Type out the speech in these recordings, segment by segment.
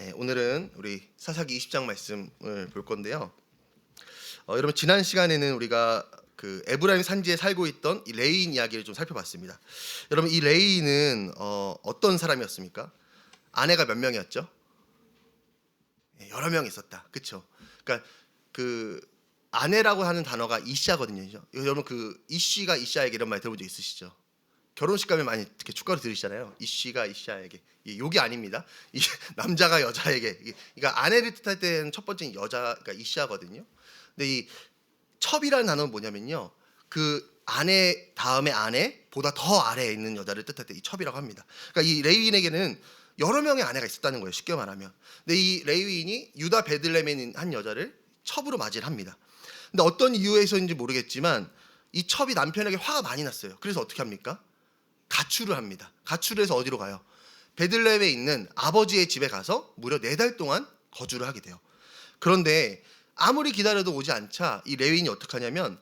네, 오늘은 우리 사사기 20장 말씀을 볼 건데요. 여러분 지난 시간에는 우리가 그 에브라임 산지에 살고 있던 이 레위인 이야기를 좀 살펴봤습니다. 여러분 이 레위인은 어떤 사람이었습니까? 아내가 몇 명이었죠? 네, 여러 명 있었다. 그렇죠? 그러니까 그 아내라고 하는 단어가 이샤거든요. 여러분 그 이씨가 이샤에게 이런 말 들어본 적 있으시죠? 결혼식 가면 많이 이렇게 축가로 들으시잖아요. 이씨가 이샤에게. 욕이 아닙니다. 이 남자가 여자에게. 그러니까 아내를 뜻할 때는 첫 번째는 여자가 그러니까 이샤거든요. 근데 이 첩이라는 단어는 뭐냐면요. 그 아내 다음에 아내보다 더 아래에 있는 여자를 뜻할 때 이 첩이라고 합니다. 그러니까 이 레위인에게는 여러 명의 아내가 있었다는 거예요. 쉽게 말하면. 근데 이 레위인이 유다 베들레헴에 있는 한 여자를 첩으로 맞이를 합니다. 근데 어떤 이유에서인지 모르겠지만 이 첩이 남편에게 화가 많이 났어요. 그래서 어떻게 합니까? 가출을 합니다. 가출을 해서 어디로 가요? 베들레헴에 있는 아버지의 집에 가서 무려 4달 동안 거주를 하게 돼요. 그런데 아무리 기다려도 오지 않자 이 레위인이 어떻게 하냐면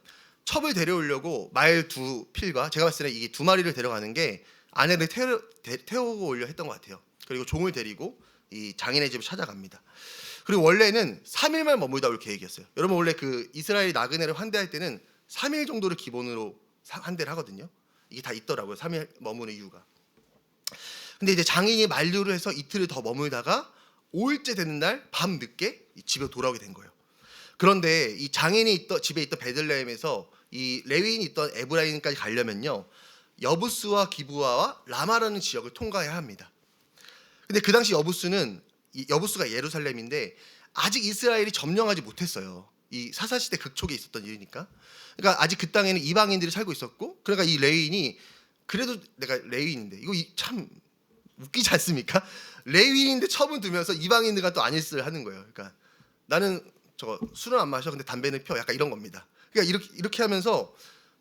첩을 데려오려고 말 2필과 제가 봤을 때 이게 2마리를 데려가는 게 아내를 태우고 오려 했던 것 같아요. 그리고 종을 데리고 이 장인의 집을 찾아갑니다. 그리고 원래는 3일만 머물다 올 계획이었어요. 여러분 원래 그 이스라엘 나그네를 환대할 때는 3일 정도를 기본으로 환대를 하거든요. 이게 다 있더라고요. 3일 머무는 이유가. 근데 이제 장인이 만류를 해서 이틀을 더 머물다가 5일째 되는 날 밤 늦게 집에 돌아오게 된 거예요. 그런데 이 장인이 집에 있던 베들레헴에서 이 레위인이 있던 에브라임까지 가려면요. 여부스와 기브아와 라마라는 지역을 통과해야 합니다. 근데 그 당시 여부스가 예루살렘인데 아직 이스라엘이 점령하지 못했어요. 이 사사시대 극초기에 있었던 일이니까. 그러니까 아직 그 땅에는 이방인들이 살고 있었고, 그러니까 이 레위인이 그래도 내가 레위인인데 이거 참 웃기지 않습니까? 레위인인데 첩은 두면서 이방인들과 또 안일스를 하는 거예요. 그러니까 나는 저거 술은 안 마셔, 근데 담배는 펴, 약간 이런 겁니다. 그러니까 이렇게 하면서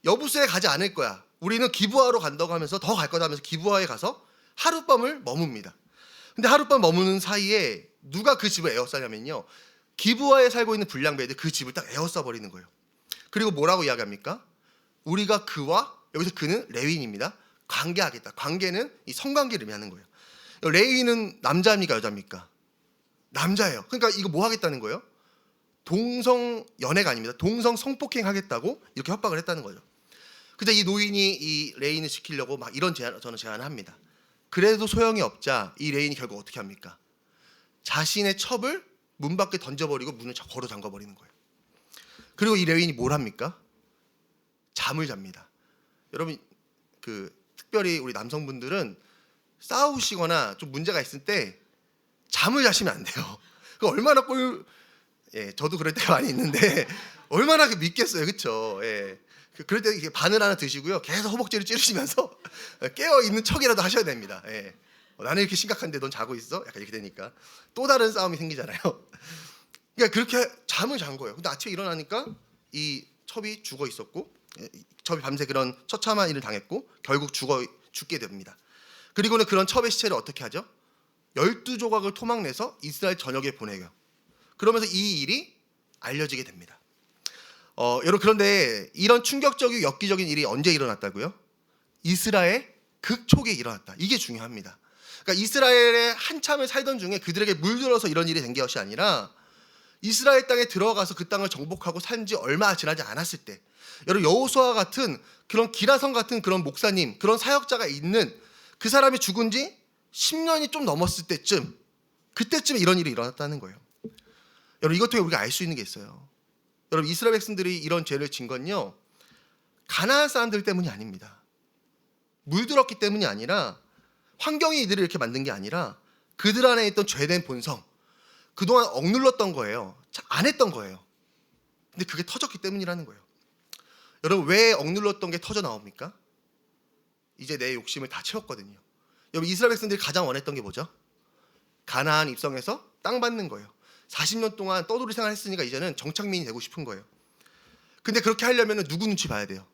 여부스에 가지 않을 거야. 우리는 기브아로 간다고 하면서 더 갈 거다 하면서 기브아에 가서 하룻밤을 머뭅니다. 근데 하룻밤 머무는 사이에 누가 그 집을 에워싸냐면요. 기브아에 살고 있는 불량배들 그 집을 딱 에워싸 버리는 거예요. 그리고 뭐라고 이야기합니까? 우리가 그와 여기서 그는 레위인입니다. 관계하겠다. 관계는 이 성관계를 의미하는 거예요. 레위인은 남자입니까 여자입니까? 남자예요. 그러니까 이거 뭐 하겠다는 거예요? 동성 연애가 아닙니다. 동성 성폭행 하겠다고 이렇게 협박을 했다는 거죠. 근데 이 노인이 이 레위인을 지키려고 막 이런 저는 제안을 합니다. 그래도 소용이 없자 이 레위인이 결국 어떻게 합니까? 자신의 첩을 문 밖에 던져버리고 문을 걸어 잠궈버리는 거예요. 그리고 이 레위인이 뭘 합니까? 잠을 잡니다. 여러분 그 특별히 우리 남성분들은 싸우시거나 좀 문제가 있을 때 잠을 자시면 안 돼요. 그 얼마나 저도 그럴 때가 많이 있는데 얼마나 믿겠어요, 그렇죠? 예. 그럴 때 이렇게 바늘 하나 드시고요, 계속 허벅지를 찌르시면서 깨어 있는 척이라도 하셔야 됩니다. 예. 나는 이렇게 심각한데 넌 자고 있어? 약간 이렇게 되니까 또 다른 싸움이 생기잖아요. 그러니까 그렇게 잠을 잔 거예요. 근데 아침에 일어나니까 이 첩이 죽어 있었고, 첩이 밤새 그런 처참한 일을 당했고 결국 죽게 됩니다. 그리고는 그런 첩의 시체를 어떻게 하죠? 12조각을 토막내서 이스라엘 전역에 보내요. 그러면서 이 일이 알려지게 됩니다. 여러분 그런데 이런 충격적이고 엽기적인 일이 언제 일어났다고요? 이스라엘 극초기에 일어났다. 이게 중요합니다. 그러니까 이스라엘에 한참을 살던 중에 그들에게 물들어서 이런 일이 된 것이 아니라 이스라엘 땅에 들어가서 그 땅을 정복하고 산 지 얼마 지나지 않았을 때, 여러분 여호수아 같은 그런 기라성 같은 그런 목사님, 그런 사역자가 있는 그 사람이 죽은 지 10년이 좀 넘었을 때쯤, 그때쯤에 이런 일이 일어났다는 거예요. 여러분 이것 때문에 우리가 알 수 있는 게 있어요. 여러분 이스라엘 백성들이 이런 죄를 진 건요, 가나안 사람들 때문이 아닙니다. 물들었기 때문이 아니라, 환경이 이들을 이렇게 만든 게 아니라 그들 안에 있던 죄된 본성, 그동안 억눌렀던 거예요. 안 했던 거예요. 근데 그게 터졌기 때문이라는 거예요. 여러분 왜 억눌렀던 게 터져 나옵니까? 이제 내 욕심을 다 채웠거든요. 여러분 이스라엘 백성들이 가장 원했던 게 뭐죠? 가나안 입성해서 땅 받는 거예요. 40년 동안 떠돌이 생활 했으니까 이제는 정착민이 되고 싶은 거예요. 근데 그렇게 하려면 누구 눈치 봐야 돼요?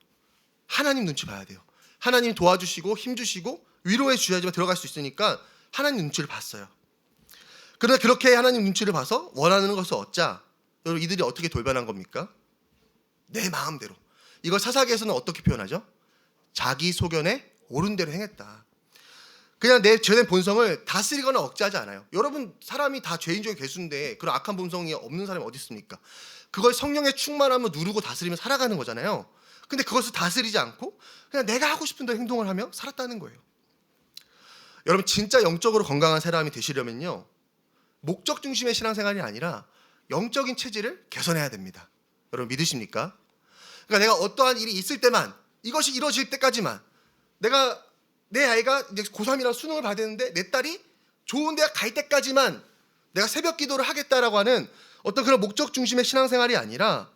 하나님 눈치 봐야 돼요. 하나님 도와주시고 힘주시고 위로해 주셔야지만 들어갈 수 있으니까 하나님 눈치를 봤어요. 그런데 그렇게 하나님 눈치를 봐서 원하는 것을 얻자 여러분 이들이 어떻게 돌변한 겁니까? 내 마음대로. 이걸 사사기에서는 어떻게 표현하죠? 자기 소견에 옳은 대로 행했다. 그냥 내 죄된 본성을 다스리거나 억제하지 않아요. 여러분 사람이 다 죄인 중에 괴수인데 그런 악한 본성이 없는 사람이 어디 있습니까? 그걸 성령의 충만함을 누르고 다스리며 살아가는 거잖아요. 근데 그것을 다스리지 않고 그냥 내가 하고 싶은 대로 행동을 하며 살았다는 거예요. 여러분 진짜 영적으로 건강한 사람이 되시려면요, 목적 중심의 신앙생활이 아니라 영적인 체질을 개선해야 됩니다. 여러분 믿으십니까? 그러니까 내가 어떠한 일이 있을 때만, 이것이 이루어질 때까지만, 내 아이가 이제 고3이라 수능을 봐야 되는데 내 딸이 좋은 대학 갈 때까지만 내가 새벽 기도를 하겠다라고 하는 어떤 그런 목적 중심의 신앙생활이 아니라,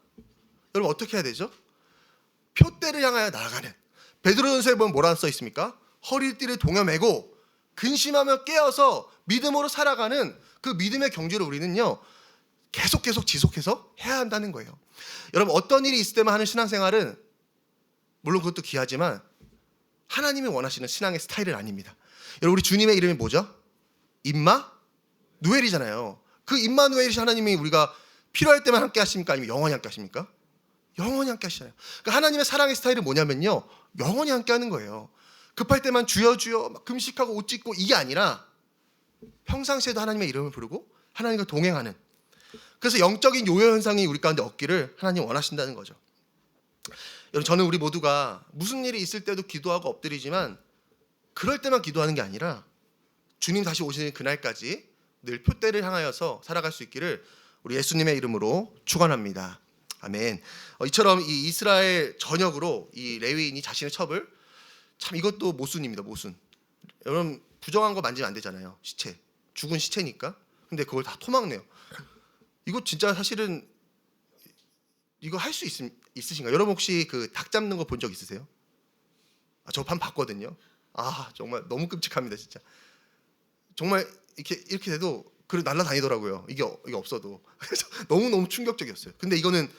여러분 어떻게 해야 되죠? 표대를 향하여 나아가는, 베드로전서에 보면 뭐라 써 있습니까? 허리띠를 동여매고 근심하며 깨어서 믿음으로 살아가는 그 믿음의 경주를 우리는요 계속 지속해서 해야 한다는 거예요. 여러분 어떤 일이 있을 때만 하는 신앙생활은 물론 그것도 귀하지만 하나님이 원하시는 신앙의 스타일은 아닙니다. 여러분 우리 주님의 이름이 뭐죠? 임마누엘이잖아요. 그 임마누엘이 하나님이 우리가 필요할 때만 함께 하십니까? 아니면 영원히 함께 하십니까? 영원히 함께 하시잖아요. 그러니까 하나님의 사랑의 스타일은 뭐냐면요, 영원히 함께 하는 거예요. 급할 때만 주여 주여 막 금식하고 옷 찢고 이게 아니라 평상시에도 하나님의 이름을 부르고 하나님과 동행하는, 그래서 영적인 요요 현상이 우리 가운데 없기를 하나님 원하신다는 거죠. 여러분 저는 우리 모두가 무슨 일이 있을 때도 기도하고 엎드리지만 그럴 때만 기도하는 게 아니라 주님 다시 오시는 그날까지 늘 표대를 향하여서 살아갈 수 있기를 우리 예수님의 이름으로 축원합니다. 아멘. 이처럼 이 이스라엘 전역으로 이 레위인이 자신의 첩을, 참 이것도 모순입니다. 모순. 여러분 부정한 거 만지면 안 되잖아요. 시체, 죽은 시체니까. 근데 그걸 다 토막내요. 이거 진짜 사실은 이거 할 수 있으신가요? 여러분 혹시 그 닭 잡는 거 본 적 있으세요? 저 판 봤거든요. 정말 너무 끔찍합니다, 진짜. 정말 이렇게 돼도 그 날아다니더라고요. 이게 없어도. 그래서 너무 충격적이었어요. 근데 이거는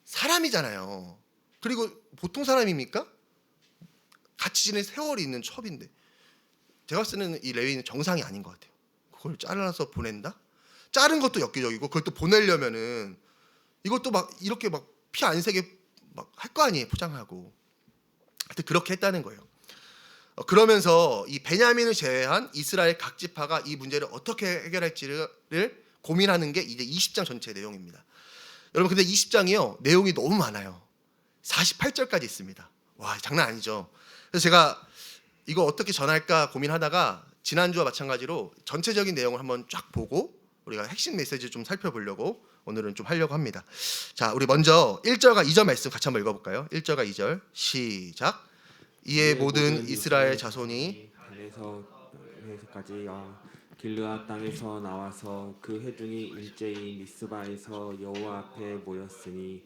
사람이잖아요. 그리고 보통 사람입니까? 같이 지낸 세월이 있는 첩인데, 제가 봤을 때는 이 레위는 정상이 아닌 것 같아요. 그걸 잘라서 보낸다? 자른 것도 엽기적이고 그걸 또 보내려면은 이것도 막 이렇게 막 피 안 새게 막 할 거 아니에요, 포장하고. 하여튼 그렇게 했다는 거예요. 그러면서 이 베냐민을 제외한 이스라엘 각 지파가 이 문제를 어떻게 해결할지를 고민하는 게 이제 20장 전체 내용입니다. 여러분 근데 20장이요 내용이 너무 많아요. 48절까지 있습니다. 와 장난 아니죠. 그래서 제가 이거 어떻게 전할까 고민하다가 지난주와 마찬가지로 전체적인 내용을 한번 쫙 보고 우리가 핵심 메시지 좀 살펴보려고 오늘은 좀 하려고 합니다. 자, 우리 먼저 1절과 2절 말씀 같이 한번 읽어볼까요? 1절과 2절 시작. 이에 모든 이스라엘 자손이 단에서까지 길르앗 땅에서 나와서 그 회중이 일제히 미스바에서 여호와 앞에 모였으니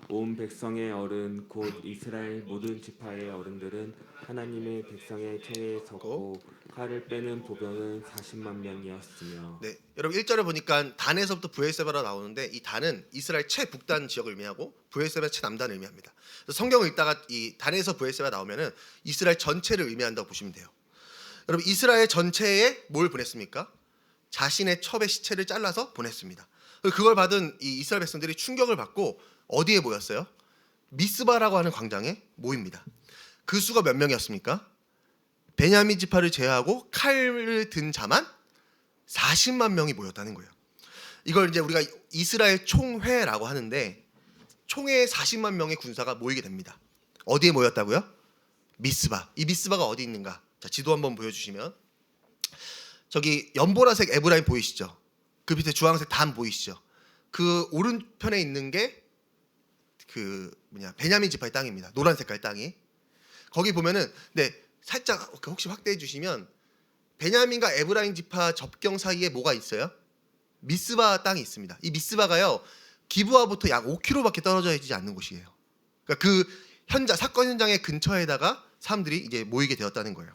온 백성의 어른 곧 이스라엘 모든 지파의 어른들은 하나님의 백성의 청에 섰고 칼을 빼는 보병은 40만 명이었으며. 네, 여러분 1절을 보니까 단에서부터 브엘세바로 나오는데 이 단은 이스라엘 최북단 지역을 의미하고 브엘세바 최남단을 의미합니다. 그래서 성경을 읽다가 이 단에서 브엘세바 나오면은 이스라엘 전체를 의미한다고 보시면 돼요. 여러분 이스라엘 전체에 뭘 보냈습니까? 자신의 첩의 시체를 잘라서 보냈습니다. 그걸 받은 이 이스라엘 백성들이 충격을 받고 어디에 모였어요? 미스바라고 하는 광장에 모입니다. 그 수가 몇 명이었습니까? 베냐민 지파를 제외하고 칼을 든 자만 40만 명이 모였다는 거예요. 이걸 이제 우리가 이스라엘 총회라고 하는데 총회에 40만 명의 군사가 모이게 됩니다. 어디에 모였다고요? 미스바. 이 미스바가 어디 있는가? 자, 지도 한번 보여주시면 저기 연보라색 에브라임 보이시죠? 그 밑에 주황색 단 보이시죠? 그 오른편에 있는 게 그 베냐민 지파의 땅입니다. 노란 색깔 땅이. 거기 보면은 살짝 혹시 확대해 주시면 베냐민과 에브라임 지파 접경 사이에 뭐가 있어요? 미스바 땅이 있습니다. 이 미스바가요 기브아부터 약 5km밖에 떨어져 있지 않는 곳이에요. 그러니까 그 사건 현장의 근처에다가 사람들이 이제 모이게 되었다는 거예요.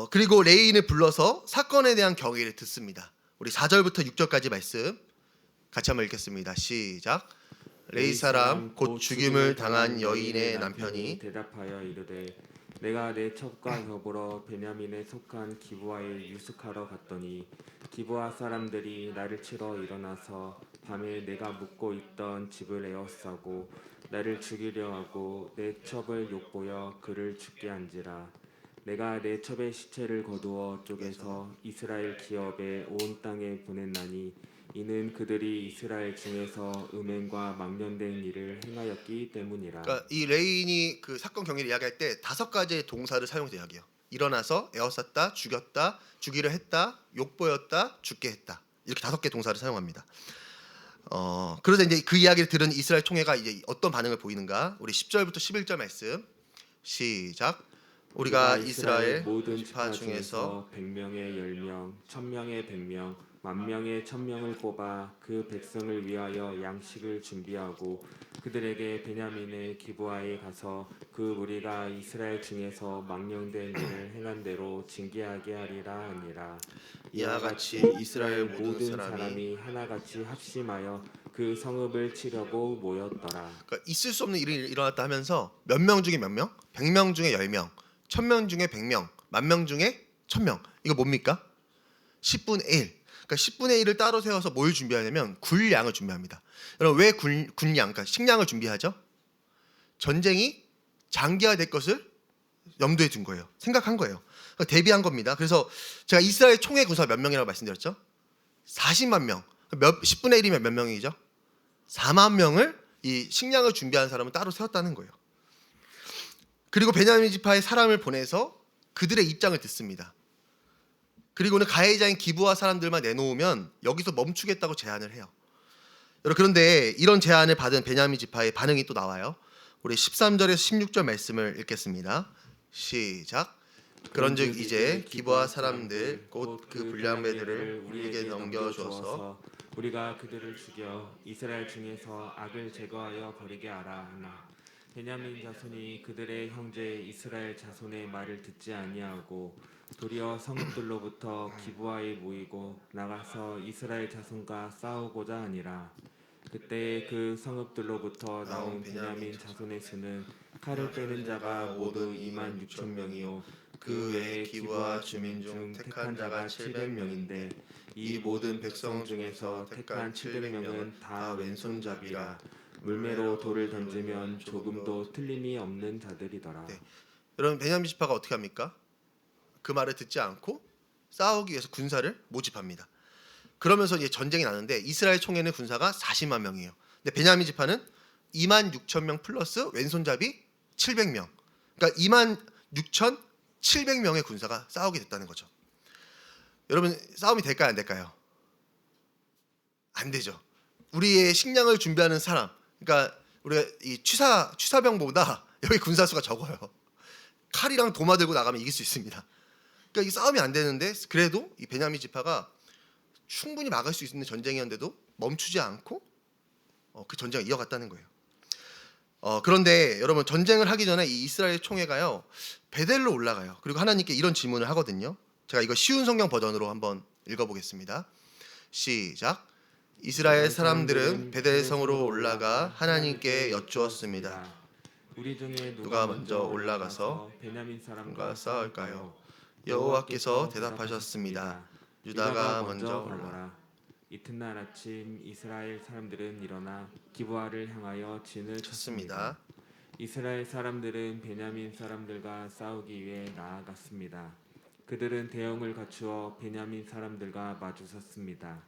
그리고 레인을 불러서 사건에 대한 경위를 듣습니다. 우리 4절부터 6절까지 말씀 같이 한번 읽겠습니다. 시작. 레이 사람 곧 죽임을 당한 여인의 남편이 대답하여 이르되 내가 내 첩과 더불어 베냐민에 속한 기브아에 유숙하러 갔더니 기브아 사람들이 나를 치러 일어나서 밤에 내가 묵고 있던 집을 에워싸고 나를 죽이려 하고 내 첩을 욕보여 그를 죽게 한지라. 내가 내 첩의 시체를 거두어 쪼개서 이스라엘 기업의 온 땅에 보냈나니 이는 그들이 이스라엘 중에서 음행과 망령된 일을 행하였기 때문이라. 그러니까 이 레인이 그 사건 경위를 이야기할 때 5가지의 동사를 사용해서 이야기해요. 일어나서 에워쌌다, 죽였다, 주기를 했다, 욕보였다, 죽게 했다. 이렇게 5개 동사를 사용합니다. 그래서 이제 그 이야기를 들은 이스라엘 총회가 이제 어떤 반응을 보이는가? 우리 10절부터 11절 말씀 시작. 우리가 이스라엘 모든 지파 지파 중에서 중에서 100명의 10명, 1000명의 100명, 10,000명의 1000명을 뽑아 그 백성을 위하여 양식을 준비하고 그들에게 베냐민의 기브아에 가서 그 무리가 이스라엘 중에서 망령된 일을 행한 대로 징계하게 하리라 하니라. 이와 같이 이스라엘 모든 사람이 하나같이 합심하여 그 성읍을 치려고 모였더라. 그러니까 있을 수 없는 일이 일어났다 하면서 몇 명 중에 몇 명? 100명 중에 10명, 1000명 중에 100명, 10,000명 중에 1000명. 이거 뭡니까? 10분의 1. 그러니까 10분의 1을 따로 세워서 뭘 준비하냐면 군량을 준비합니다. 여러분 왜 군량, 그러니까 식량을 준비하죠? 전쟁이 장기화될 것을 염두에 둔 거예요. 생각한 거예요. 그러니까 대비한 겁니다. 그래서 제가 이스라엘 총회 군사 몇 명이라고 말씀드렸죠? 40만 명. 10분의 1이면 몇 명이죠? 4만 명을 이 식량을 준비하는 사람은 따로 세웠다는 거예요. 그리고 베냐민 지파의 사람을 보내서 그들의 입장을 듣습니다. 그리고는 가해자인 기브아 사람들만 내놓으면 여기서 멈추겠다고 제안을 해요. 여러분 그런데 이런 제안을 받은 베냐민 지파의 반응이 또 나와요. 우리 13절에서 16절 말씀을 읽겠습니다. 시작. 그런즉 이제 기브아 사람들 곧 그 불량배들을 우리에게 넘겨주어서 우리가 그들을 죽여 이스라엘 중에서 악을 제거하여 버리게 하라 하나 베냐민 자손이 그들의 형제 이스라엘 자손의 말을 듣지 아니하고 도리어 성읍들로부터 기브아에 모이고 나가서 이스라엘 자손과 싸우고자 하니라. 그때 그 성읍들로부터 나온 베냐민 자손의 수는 칼을 빼는 자가 모두 26,000명이요 그 외에 기브아 주민 중 택한 자가 700명인데 이 모든 백성 중에서 택한 700명은 다 왼손잡이라 물매로 돌을 던지면 조금도 틀림이 없는 자들이더라. 네. 여러분 베냐민 지파가 어떻게 합니까? 그 말을 듣지 않고 싸우기 위해서 군사를 모집합니다. 그러면서 이제 전쟁이 나는데 이스라엘 총회는 군사가 40만 명이에요. 근데 베냐민 지파는 26,000명 플러스 왼손잡이 700명. 그러니까 26,700명의 군사가 싸우게 됐다는 거죠. 여러분 싸움이 될까요, 안 될까요? 안 되죠. 우리의 식량을 준비하는 사람, 그러니까 우리가 이 취사병보다 여기 군사 수가 적어요. 칼이랑 도마 들고 나가면 이길 수 있습니다. 그러니까 이 싸움이 안 되는데 그래도 이 베냐민 지파가 충분히 막을 수 있는 전쟁이었는데도 멈추지 않고 그 전쟁을 이어갔다는 거예요. 그런데 여러분 전쟁을 하기 전에 이 이스라엘 총회가요 베델로 올라가요. 그리고 하나님께 이런 질문을 하거든요. 제가 이거 쉬운 성경 버전으로 한번 읽어보겠습니다. 시작. 이스라엘 사람들은 베델 성으로 올라가 하나님께 여쭈었습니다. 우리 중에 누가 먼저 올라가서 베냐민 사람과 사람과 싸울까요? 여호와께서 대답하셨습니다. 유다가 먼저 올라. 이튿날 아침 이스라엘 사람들은 일어나 기브아를 향하여 진을 쳤습니다. 쳤습니다. 이스라엘 사람들은 베냐민 사람들과 싸우기 위해 나아갔습니다. 그들은 대형을 갖추어 베냐민 사람들과 마주섰습니다.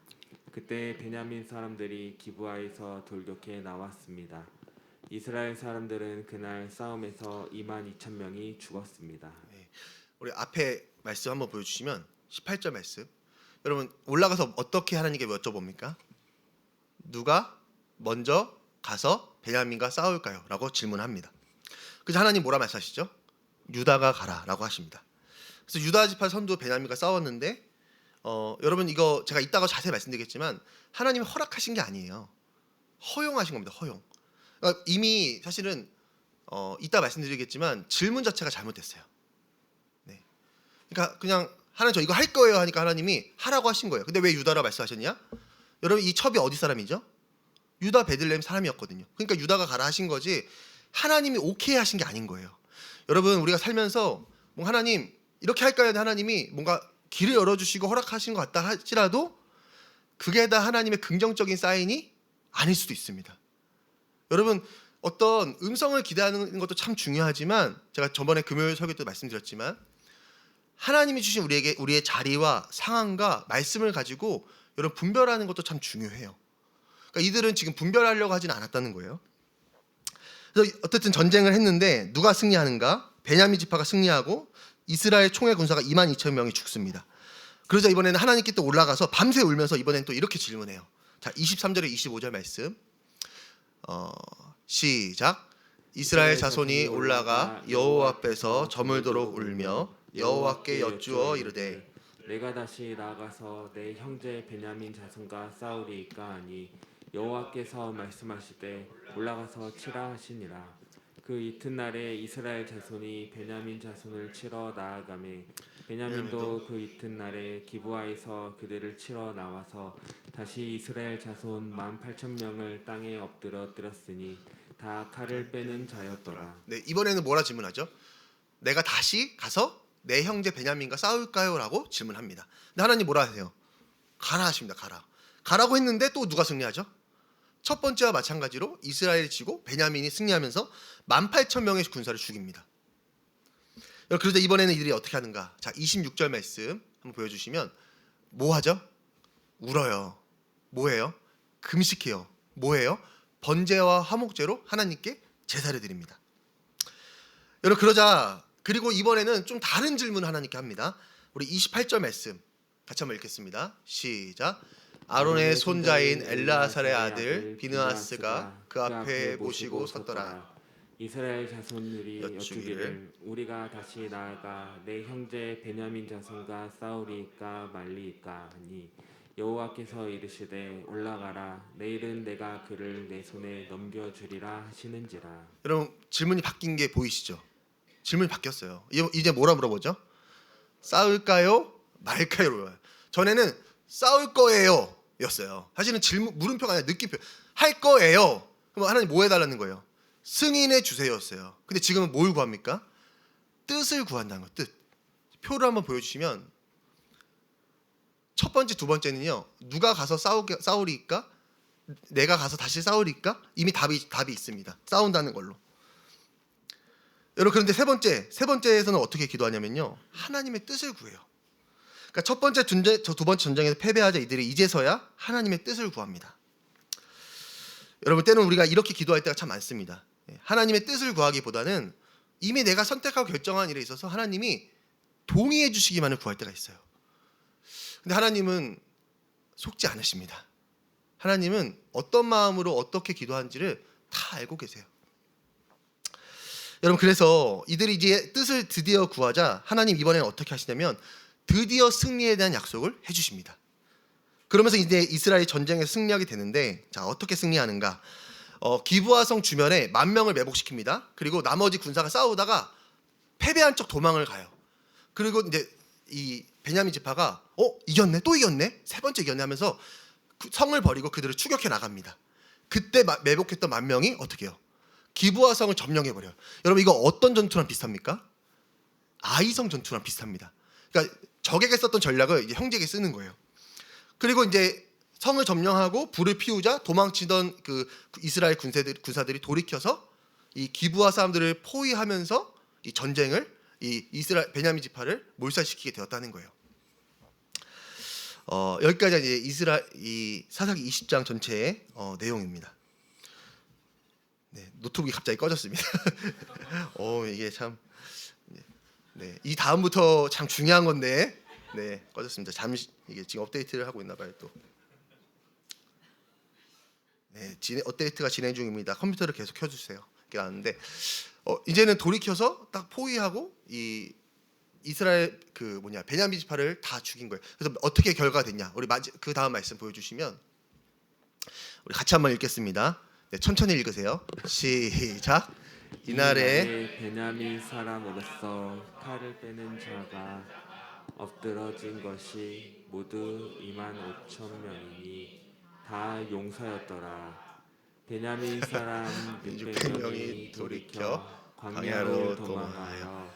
그때 베냐민 사람들이 기브아에서 돌격해 나왔습니다. 이스라엘 사람들은 그날 싸움에서 22,000명이 죽었습니다. 우리 앞에 말씀 한번 보여주시면 18절 말씀. 여러분 올라가서 어떻게 하나님께 여쭤봅니까? 누가 먼저 가서 베냐민과 싸울까요? 라고 질문합니다. 그래서 하나님 뭐라 말씀하시죠? 유다가 가라라고 하십니다. 그래서 유다 지파 선두 베냐민과 싸웠는데 여러분 이거 제가 이따가 자세히 말씀드리겠지만 하나님이 허락하신 게 아니에요. 허용하신 겁니다. 허용. 그러니까 이미 사실은 이따 말씀드리겠지만 질문 자체가 잘못됐어요. 네. 그러니까 그냥 하나님 저 이거 할 거예요 하니까 하나님이 하라고 하신 거예요. 근데 왜 유다라 말씀하셨냐? 여러분 이 첩이 어디 사람이죠? 유다 베들레헴 사람이었거든요. 그러니까 유다가 가라 하신 거지 하나님이 오케이 하신 게 아닌 거예요. 여러분 우리가 살면서 뭐 하나님 이렇게 할까요? 하나님이 뭔가 길을 열어주시고 허락하신 것 같다 할지라도 그게 다 하나님의 긍정적인 사인이 아닐 수도 있습니다. 여러분 어떤 음성을 기대하는 것도 참 중요하지만 제가 저번에 금요일 설교 때 말씀드렸지만 하나님이 주신 우리에게 우리의 자리와 상황과 말씀을 가지고 여러분 분별하는 것도 참 중요해요. 그러니까 이들은 지금 분별하려고 하지는 않았다는 거예요. 그래서 어쨌든 전쟁을 했는데 누가 승리하는가? 베냐민 지파가 승리하고 이스라엘 총회 군사가 22,000명이 죽습니다. 그러자 이번에는 하나님께 또 올라가서 밤새 울면서 이번엔 또 이렇게 질문해요. 자, 23절에 25절 말씀. 시작. 이스라엘 자손이 올라가 여호와 앞에서 저물도록 울며 여호와께 여쭈어 이르되 내가 다시 나아가서 내 형제 베냐민 자손과 싸우리이까 하니 여호와께서 말씀하시되 올라가서 치라 하시니라. 그 이튿날에 이스라엘 자손이 베냐민 자손을 치러 나아가매 베냐민도 그 이튿날에 기브아에서 그들을 치러 나와서 다시 이스라엘 자손 18,000명을 땅에 엎드러뜨렸으니 다 칼을 빼는 자였더라. 네, 이번에는 뭐라 질문하죠? 내가 다시 가서 내 형제 베냐민과 싸울까요? 라고 질문합니다. 근데 하나님 뭐라 하세요? 가라 하십니다. 가라. 가라고 했는데 또 누가 승리하죠? 첫 번째와 마찬가지로 이스라엘이 지고 베냐민이 승리하면서 18,000명의 군사를 죽입니다. 그러자 이번에는 이들이 어떻게 하는가? 자, 26절 말씀 한번 보여주시면 뭐 하죠? 울어요. 뭐해요? 금식해요. 뭐해요? 번제와 화목제로 하나님께 제사를 드립니다. 여러분 그러자 그리고 이번에는 좀 다른 질문을 하나님께 합니다. 우리 28절 말씀 같이 한번 읽겠습니다. 시작. 아론의 손자인 엘르아살의 아들 비느하스가 그 앞에 모시고 섰더라. 이스라엘 자손들이 여쭈기를 여쭈기를 우리가 다시 나아가 내 형제 베냐민 자손과 싸우리이까 말리이까 하니 여호와께서 이르시되 올라가라. 내일은 내가 그를 내 손에 넘겨주리라 하시는지라. 여러분 질문이 바뀐 게 보이시죠? 질문이 바뀌었어요. 이제 뭐라 물어보죠? 싸울까요? 말까요? 전에는 싸울 거예요 였어요. 사실은 질문 물음표가 아니라 느낌표. 할 거예요. 그럼 하나님 뭐 해달라는 거예요? 승인해 주세요였어요. 근데 지금은 뭘 구합니까? 뜻을 구한다는 거. 뜻. 표를 한번 보여주시면 첫 번째, 두 번째는요. 누가 가서 싸우리까? 내가 가서 다시 싸우리까? 이미 답이 있습니다. 싸운다는 걸로. 여러분 그런데 세 번째에서는 어떻게 기도하냐면요. 하나님의 뜻을 구해요. 그러니까 첫 번째, 두 번째 전쟁에서 패배하자 이들이 이제서야 하나님의 뜻을 구합니다. 여러분 때는 우리가 이렇게 기도할 때가 참 많습니다. 하나님의 뜻을 구하기보다는 이미 내가 선택하고 결정한 일에 있어서 하나님이 동의해 주시기만을 구할 때가 있어요. 근데 하나님은 속지 않으십니다. 하나님은 어떤 마음으로 어떻게 기도하는지를 다 알고 계세요. 여러분 그래서 이들이 이제 뜻을 드디어 구하자 하나님 이번에는 어떻게 하시냐면 드디어 승리에 대한 약속을 해주십니다. 그러면서 이제 이스라엘 전쟁에 승리하게 되는데 자 어떻게 승리하는가? 기브아성 주변에 10,000명을 매복시킵니다. 그리고 나머지 군사가 싸우다가 패배한 척 도망을 가요. 그리고 이제 이 베냐민 지파가 이겼네 또 이겼네 세 번째 이겼네 하면서 성을 버리고 그들을 추격해 나갑니다. 그때 매복했던 10,000명이 어떻게 해요? 기브아성을 점령해 버려요. 여러분 이거 어떤 전투랑 비슷합니까? 아이성 전투랑 비슷합니다. 그러니까 적에게 썼던 전략을 이제 형제에게 쓰는 거예요. 그리고 이제 성을 점령하고 불을 피우자 도망치던 그 이스라엘 군사들이 돌이켜서 이 기브아 사람들을 포위하면서 이 전쟁을 이 이스라엘 베냐민 지파를 몰살시키게 되었다는 거예요. 여기까지 이제 이 사사기 20장 전체의 내용입니다. 네, 노트북이 갑자기 꺼졌습니다. 이게 참 네, 이 다음부터 참 중요한 건데 네, 꺼졌습니다. 잠시 이게 지금 업데이트를 하고 있나 봐요, 또. 네, 업데이트가 진행 중입니다. 컴퓨터를 계속 켜 주세요. 이렇게 나왔는데 이제는 돌이켜서 딱 포위하고 이 이스라엘 베냐민 지파를 다 죽인 거예요. 그래서 어떻게 결과가 됐냐? 우리 그 다음 말씀 보여주시면 우리 같이 한번 읽겠습니다. 네, 천천히 읽으세요. 시작. 이날에 베냐민 사람으로서 칼을 빼는 자가 엎드러진 것이 모두 25,000명이니 다 용사였더라. 베냐민 사람 600명이 돌이켜 광야로 도망하여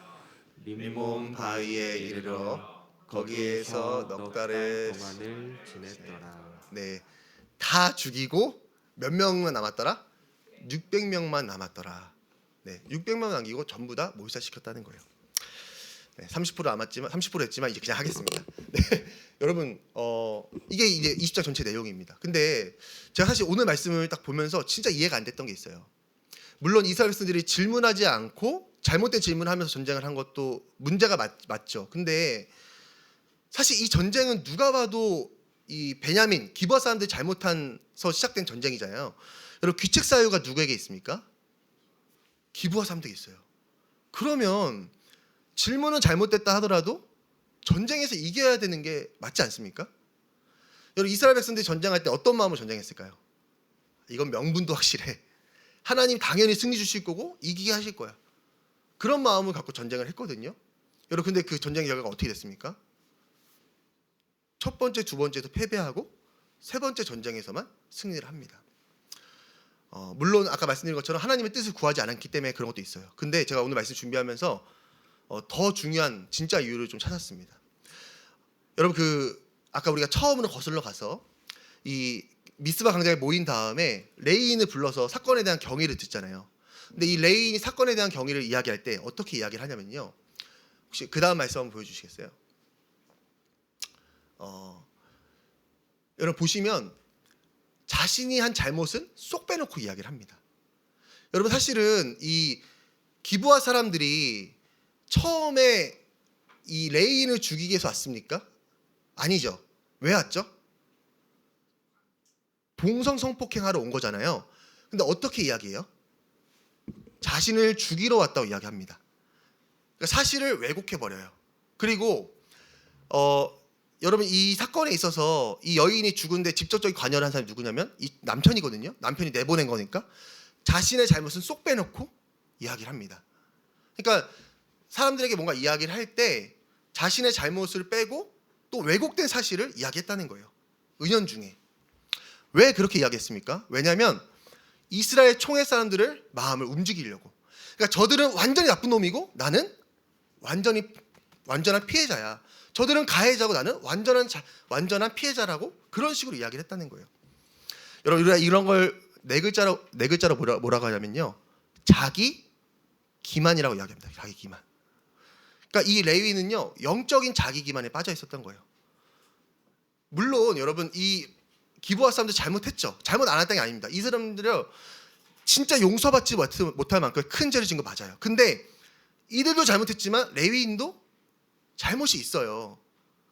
림몬 바위에 이르러 거기에서 넉 달을 동안을 지냈더라. 네, 다 죽이고 몇 명만 남았더라? 600명만 남았더라. 네, 600명 남기고 전부 다 몰살시켰다는 거예요. 네, 30% 남았지만 30% 했지만 이제 그냥 하겠습니다. 네, 여러분 이게 이제 20장 전체 내용입니다. 근데 제가 사실 오늘 말씀을 딱 보면서 진짜 이해가 안 됐던 게 있어요. 물론 이스라엘 백성들이 질문하지 않고 잘못된 질문을 하면서 전쟁을 한 것도 문제가 맞죠. 근데 사실 이 전쟁은 누가 봐도 이 베냐민 기브아 사람들이 잘못해서 시작된 전쟁이잖아요. 여러분 귀책 사유가 누구에게 있습니까? 기브아 사람들에게 있어요. 그러면 질문은 잘못됐다 하더라도 전쟁에서 이겨야 되는 게 맞지 않습니까? 여러분 이스라엘 백성들이 전쟁할 때 어떤 마음으로 전쟁했을까요? 이건 명분도 확실해. 하나님 당연히 승리 주실 거고 이기게 하실 거야. 그런 마음을 갖고 전쟁을 했거든요. 여러분 근데 그 전쟁의 결과가 어떻게 됐습니까? 첫 번째, 두 번째도 패배하고 세 번째 전쟁에서만 승리를 합니다. 물론 아까 말씀드린 것처럼 하나님의 뜻을 구하지 않았기 때문에 그런 것도 있어요. 근데 제가 오늘 말씀 준비하면서 더 중요한 진짜 이유를 좀 찾았습니다. 여러분 아까 우리가 처음으로 거슬러 가서 이 미스바 광장에 모인 다음에 레인을 불러서 사건에 대한 경위를 듣잖아요. 근데 이 레인이 사건에 대한 경위를 이야기할 때 어떻게 이야기를 하냐면요. 혹시 그 다음 말씀 한번 보여주시겠어요? 여러분 보시면 자신이 한 잘못은 쏙 빼놓고 이야기를 합니다. 여러분 사실은 이 기브아 사람들이 처음에 이 레인을 죽이기 위해서 왔습니까? 아니죠. 왜 왔죠? 동성 성폭행하러 온 거잖아요. 근데 어떻게 이야기해요? 자신을 죽이러 왔다고 이야기합니다. 그러니까 사실을 왜곡해 버려요. 그리고 여러분 이 사건에 있어서 이 여인이 죽은데 직접적인 관여를 한 사람이 누구냐면 이 남편이거든요. 남편이 내보낸 거니까 자신의 잘못은 쏙 빼놓고 이야기를 합니다. 그러니까 사람들에게 뭔가 이야기를 할 때 자신의 잘못을 빼고 또 왜곡된 사실을 이야기했다는 거예요. 은연중에. 왜 그렇게 이야기했습니까? 왜냐하면 이스라엘 총회 사람들을 마음을 움직이려고. 그러니까 저들은 완전히 나쁜 놈이고 나는 완전한 피해자야. 저들은 가해자고 나는 완전한 피해자라고 그런 식으로 이야기를 했다는 거예요. 여러분 우리가 이런 걸 네 글자로 뭐라고 하냐면요. 자기 기만이라고 이야기합니다. 자기 기만. 그러니까 이 레위는요. 영적인 자기 기만에 빠져 있었던 거예요. 물론 여러분 이 기브아 사람들 잘못했죠. 잘못 안 했다는 게 아닙니다. 이 사람들은 진짜 용서받지 못할 만큼 큰 죄를 진 거 맞아요. 근데 이들도 잘못했지만 레위인도 잘못이 있어요.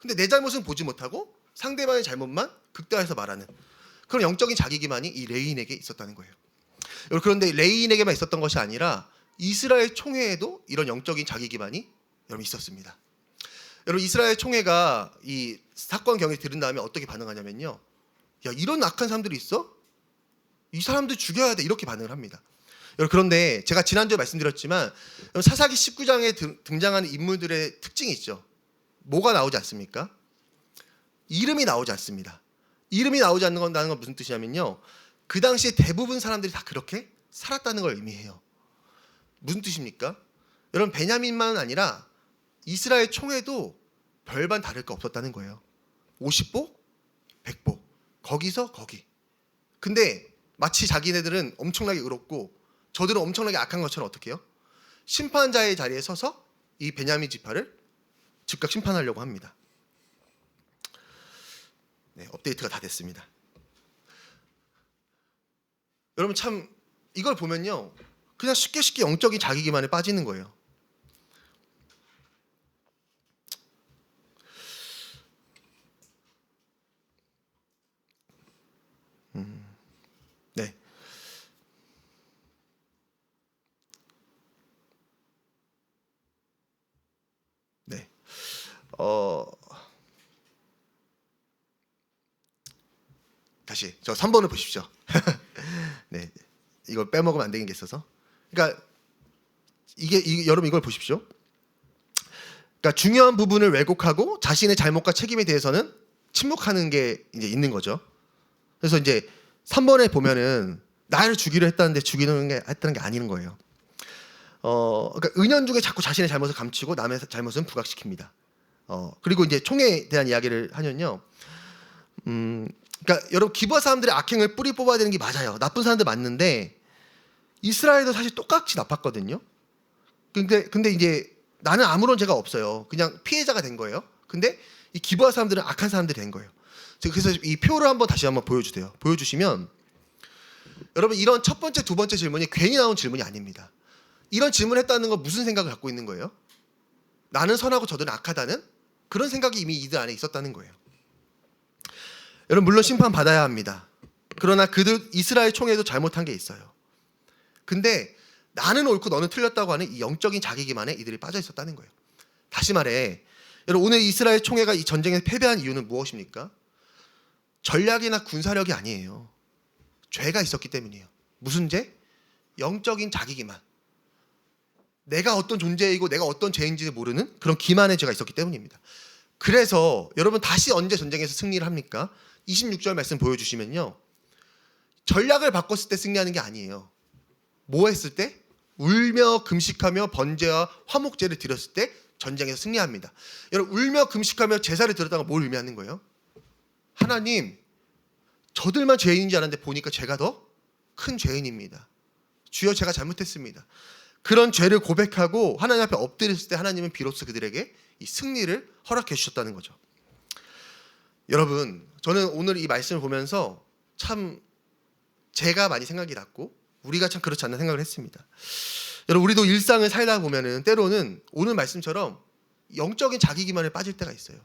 근데 내 잘못은 보지 못하고 상대방의 잘못만 극대화해서 말하는 그런 영적인 자기 기만이 이 레위인에게 있었다는 거예요. 그런데 레위인에게만 있었던 것이 아니라 이스라엘 총회에도 이런 영적인 자기 기만이 여러분 있었습니다. 여러분 이스라엘 총회가 이 사건 경위를 들은 다음에 어떻게 반응하냐면요. 야 이런 악한 사람들이 있어? 이 사람들 죽여야 돼 이렇게 반응을 합니다. 여러분 그런데 제가 지난주에 말씀드렸지만 사사기 19장에 등장하는 인물들의 특징이 있죠. 뭐가 나오지 않습니까? 이름이 나오지 않습니다. 이름이 나오지 않는다는 건 무슨 뜻이냐면요. 그 당시에 대부분 사람들이 다 그렇게 살았다는 걸 의미해요. 무슨 뜻입니까? 여러분 베냐민만 아니라 이스라엘 총회도 별반 다를 거 없었다는 거예요. 50보, 100보. 거기서 거기. 근데 마치 자기네들은 엄청나게 의롭고 저들은 엄청나게 악한 것처럼 어떻게 해요? 심판자의 자리에 서서 이 베냐민 지파를 즉각 심판하려고 합니다. 네, 업데이트가 다 됐습니다. 여러분 참 이걸 보면요. 그냥 쉽게 영적인 자기 기만에 빠지는 거예요. 네. 네. 다시 저 3번을 보십시오. 네. 이걸 빼먹으면 안 되는 게 있어서. 그러니까 여러분 이걸 보십시오. 그러니까 중요한 부분을 왜곡하고 자신의 잘못과 책임에 대해서는 침묵하는 게 이제 있는 거죠. 그래서 이제 3번에 보면은 나를 죽이려 했다는데 했다는 게 아닌 거예요. 그러니까 은연중에 자꾸 자신의 잘못을 감추고 남의 잘못은 부각시킵니다. 그리고 이제 총에 대한 이야기를 하면요. 그러니까 여러분 기브아 사람들의 악행을 뿌리 뽑아야 되는 게 맞아요. 나쁜 사람들 맞는데 이스라엘도 사실 똑같이 나빴거든요. 근데 이제 나는 아무런 죄가 없어요. 그냥 피해자가 된 거예요. 근데 이 기부한 사람들은 악한 사람들이 된 거예요. 그래서 이 표를 다시 한번 보여주세요. 보여주시면 여러분 이런 첫 번째, 두 번째 질문이 괜히 나온 질문이 아닙니다. 이런 질문을 했다는 건 무슨 생각을 갖고 있는 거예요? 나는 선하고 저들은 악하다는 그런 생각이 이미 이들 안에 있었다는 거예요. 여러분 물론 심판 받아야 합니다. 그러나 그들 이스라엘 총회도 잘못한 게 있어요. 근데 나는 옳고 너는 틀렸다고 하는 이 영적인 자기기만에 이들이 빠져 있었다는 거예요. 다시 말해 여러분 오늘 이스라엘 총회가 이 전쟁에 패배한 이유는 무엇입니까? 전략이나 군사력이 아니에요. 죄가 있었기 때문이에요. 무슨 죄? 영적인 자기기만. 내가 어떤 존재이고 내가 어떤 죄인지 모르는 그런 기만의 죄가 있었기 때문입니다. 그래서 여러분 다시 언제 전쟁에서 승리를 합니까? 26절 말씀 보여주시면요. 전략을 바꿨을 때 승리하는 게 아니에요. 뭐 했을 때? 울며 금식하며 번제와 화목제를 드렸을 때 전쟁에서 승리합니다. 여러분 울며 금식하며 제사를 드렸다가 뭘 의미하는 거예요? 하나님 저들만 죄인인 줄 알았는데 보니까 제가 더 큰 죄인입니다. 주여 제가 잘못했습니다. 그런 죄를 고백하고 하나님 앞에 엎드렸을 때 하나님은 비로소 그들에게 이 승리를 허락해 주셨다는 거죠. 여러분 저는 오늘 이 말씀을 보면서 참 제가 많이 생각이 났고 우리가 참 그렇지 않나 생각을 했습니다. 여러분 우리도 일상을 살다 보면은 때로는 오늘 말씀처럼 영적인 자기기만에 빠질 때가 있어요.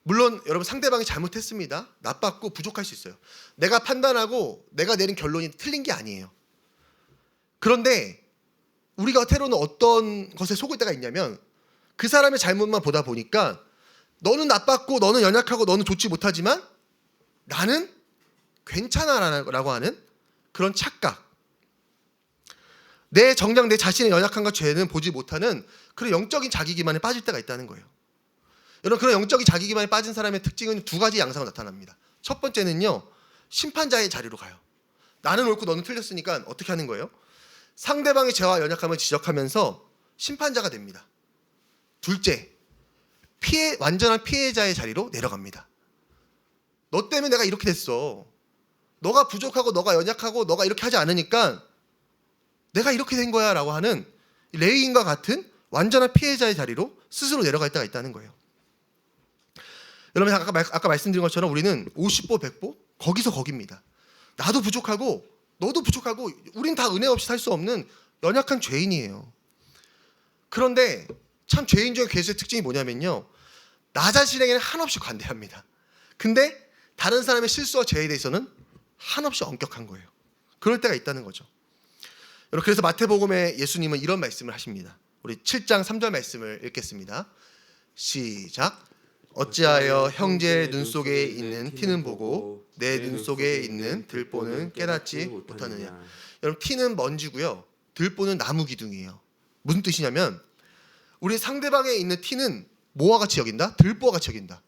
물론 여러분 상대방이 잘못했습니다. 나빴고 부족할 수 있어요. 내가 판단하고 내가 내린 결론이 틀린 게 아니에요. 그런데 우리가 때로는 어떤 것에 속을 때가 있냐면 그 사람의 잘못만 보다 보니까 너는 나빴고 너는 연약하고 너는 좋지 못하지만 나는 괜찮아라고 하는 그런 착각, 내 정작 내 자신의 연약함과 죄는 보지 못하는 그런 영적인 자기기만에 빠질 때가 있다는 거예요. 여러분 그런 영적인 자기기만에 빠진 사람의 특징은 두 가지 양상으로 나타납니다. 첫 번째는요, 심판자의 자리로 가요. 나는 옳고 너는 틀렸으니까 어떻게 하는 거예요? 상대방의 죄와 연약함을 지적하면서 심판자가 됩니다. 둘째, 완전한 피해자의 자리로 내려갑니다. 너 때문에 내가 이렇게 됐어. 너가 부족하고 너가 연약하고 너가 이렇게 하지 않으니까 내가 이렇게 된 거야 라고 하는 레위인과 같은 완전한 피해자의 자리로 스스로 내려갈 때가 있다는 거예요. 여러분 아까 말씀드린 것처럼 우리는 50보 100보 거기서 거기입니다. 나도 부족하고 너도 부족하고 우린 다 은혜 없이 살 수 없는 연약한 죄인이에요. 그런데 참 죄인 중에 괴수의 특징이 뭐냐면요, 나 자신에게는 한없이 관대합니다. 근데 다른 사람의 실수와 죄에 대해서는 한없이 엄격한 거예요. 그럴 때가 있다는 거죠. 여러분 그래서 마태복음에 예수님은 이런 말씀을 하십니다. 우리 7장 3절 말씀을 읽겠습니다. 시작. 어찌하여 형제의 눈 속에 있는 티는 보고 내 눈 속에 있는 들보는 깨닫지 못하느냐. 여러분 티는 먼지고요, 들보는 나무 기둥이에요. 무슨 뜻이냐면 우리 상대방에 있는 티는 뭐와 같이 여긴다? 들보와 같이 여긴다.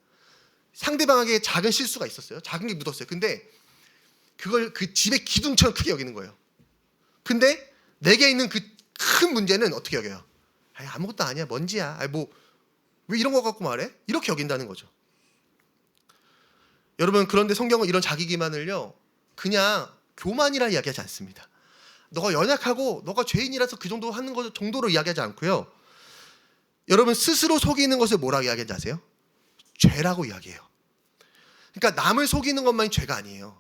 상대방에게 작은 실수가 있었어요. 작은 게 묻었어요. 근데 그걸 그 집의 기둥처럼 크게 여기는 거예요. 근데 내게 있는 그 큰 문제는 어떻게 여겨요? 아무것도 아니야, 먼지야. 왜 이런 거 갖고 말해? 이렇게 여긴다는 거죠. 여러분 그런데 성경은 이런 자기 기만을요 그냥 교만이라 이야기하지 않습니다. 너가 연약하고 너가 죄인이라서 그 정도 하는 것 정도로 이야기하지 않고요. 여러분 스스로 속이는 것을 뭐라고 이야기하는지 아세요? 죄라고 이야기해요. 그러니까 남을 속이는 것만이 죄가 아니에요.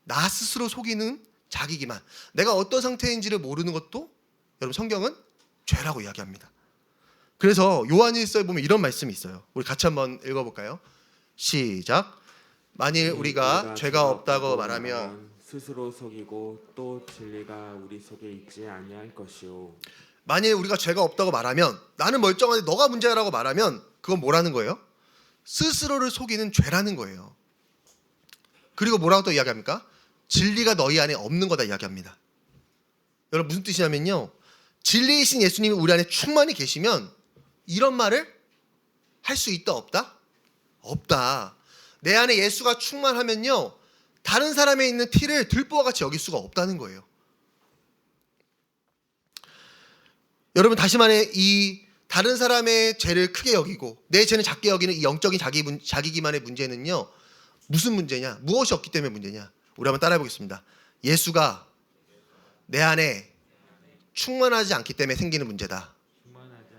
나 스스로 속이는 자기 기만, 내가 어떤 상태인지를 모르는 것도 여러분 성경은 죄라고 이야기합니다. 그래서 요한일서에 보면 이런 말씀이 있어요. 우리 같이 한번 읽어볼까요? 시작. 만일 우리가 죄가 없다고 말하면 스스로 속이고 또 진리가 우리 속에 있지 아니할 것이요. 만일 우리가 죄가 없다고 말하면, 나는 멀쩡한데 너가 문제라고 말하면 그건 뭐라는 거예요? 스스로를 속이는 죄라는 거예요. 그리고 뭐라고 또 이야기합니까? 진리가 너희 안에 없는 거다 이야기합니다. 여러분 무슨 뜻이냐면요, 진리이신 예수님이 우리 안에 충만히 계시면 이런 말을 할 수 있다 없다? 없다. 내 안에 예수가 충만하면요 다른 사람에 있는 티를 들보와 같이 여길 수가 없다는 거예요. 여러분 다시 말해 이 다른 사람의 죄를 크게 여기고 내 죄는 작게 여기는 이 영적인 자기 기만의 문제는요 무슨 문제냐? 무엇이 없기 때문에 문제냐? 우리 한번 따라해 보겠습니다. 예수가 내 안에 충만하지 않기 때문에 생기는 문제다. 충만하지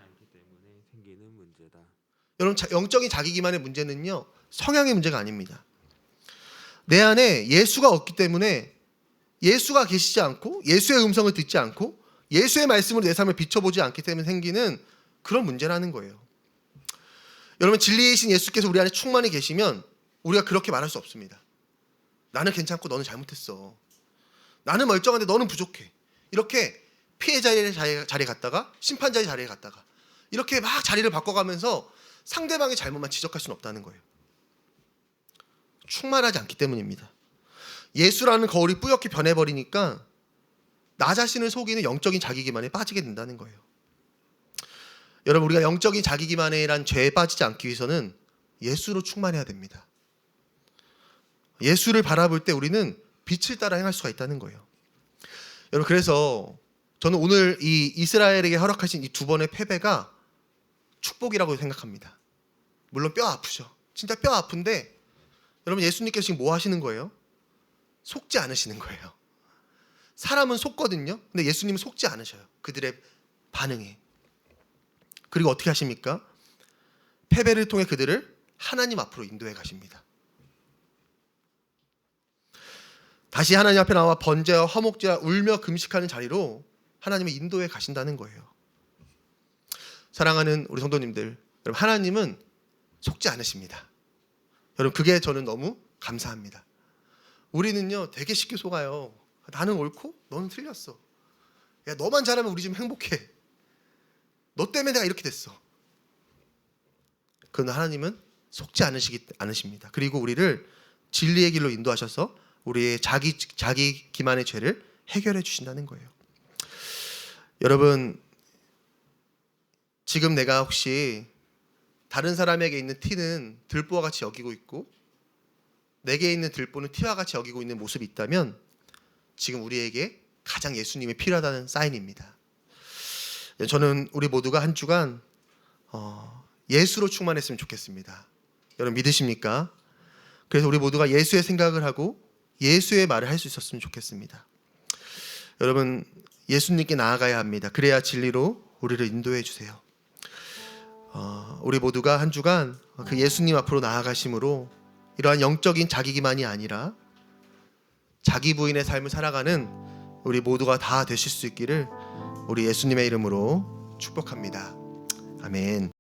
여러분, 영적인 자기 기만의 문제는요, 성향의 문제가 아닙니다. 내 안에 예수가 없기 때문에, 예수가 계시지 않고 예수의 음성을 듣지 않고 예수의 말씀으로 내 삶을 비춰보지 않기 때문에 생기는 그런 문제라는 거예요. 여러분, 진리이신 예수께서 우리 안에 충만히 계시면 우리가 그렇게 말할 수 없습니다. 나는 괜찮고 너는 잘못했어. 나는 멀쩡한데 너는 부족해. 이렇게 피해자의 자리에 갔다가 심판자의 자리에 갔다가 이렇게 막 자리를 바꿔가면서 상대방의 잘못만 지적할 수는 없다는 거예요. 충만하지 않기 때문입니다. 예수라는 거울이 뿌옇게 변해버리니까 나 자신을 속이는 영적인 자기 기만에 빠지게 된다는 거예요. 여러분, 우리가 영적인 자기 기만이란 죄에 빠지지 않기 위해서는 예수로 충만해야 됩니다. 예수를 바라볼 때 우리는 빛을 따라 행할 수가 있다는 거예요. 여러분, 그래서 저는 오늘 이 이스라엘에게 허락하신 이 2번의 패배가 축복이라고 생각합니다. 물론 뼈 아프죠. 진짜 뼈 아픈데 여러분, 예수님께서 지금 뭐 하시는 거예요? 속지 않으시는 거예요. 사람은 속거든요. 근데 예수님은 속지 않으셔요. 그들의 반응에. 그리고 어떻게 하십니까? 패배를 통해 그들을 하나님 앞으로 인도해 가십니다. 다시 하나님 앞에 나와 번제와 화목제와 울며 금식하는 자리로 하나님의 인도해 가신다는 거예요. 사랑하는 우리 성도님들, 여러분, 하나님은 속지 않으십니다. 여러분, 그게 저는 너무 감사합니다. 우리는요, 되게 쉽게 속아요. 나는 옳고 너는 틀렸어. 야, 너만 잘하면 우리 집 행복해. 너 때문에 내가 이렇게 됐어. 그러나 하나님은 속지 않으십니다. 그리고 우리를 진리의 길로 인도하셔서 우리의 자기 기만의 죄를 해결해 주신다는 거예요. 여러분, 지금 내가 혹시 다른 사람에게 있는 티는 들보와 같이 여기고 있고 내게 있는 들보는 티와 같이 여기고 있는 모습이 있다면 지금 우리에게 가장 예수님이 필요하다는 사인입니다. 저는 우리 모두가 한 주간 예수로 충만했으면 좋겠습니다. 여러분, 믿으십니까? 그래서 우리 모두가 예수의 생각을 하고 예수의 말을 할 수 있었으면 좋겠습니다. 여러분, 예수님께 나아가야 합니다. 그래야 진리로 우리를 인도해 주세요. 우리 모두가 한 주간 그 예수님 앞으로 나아가심으로 이러한 영적인 자기 기만이 아니라 자기 부인의 삶을 살아가는 우리 모두가 다 되실 수 있기를 우리 예수님의 이름으로 축복합니다. 아멘.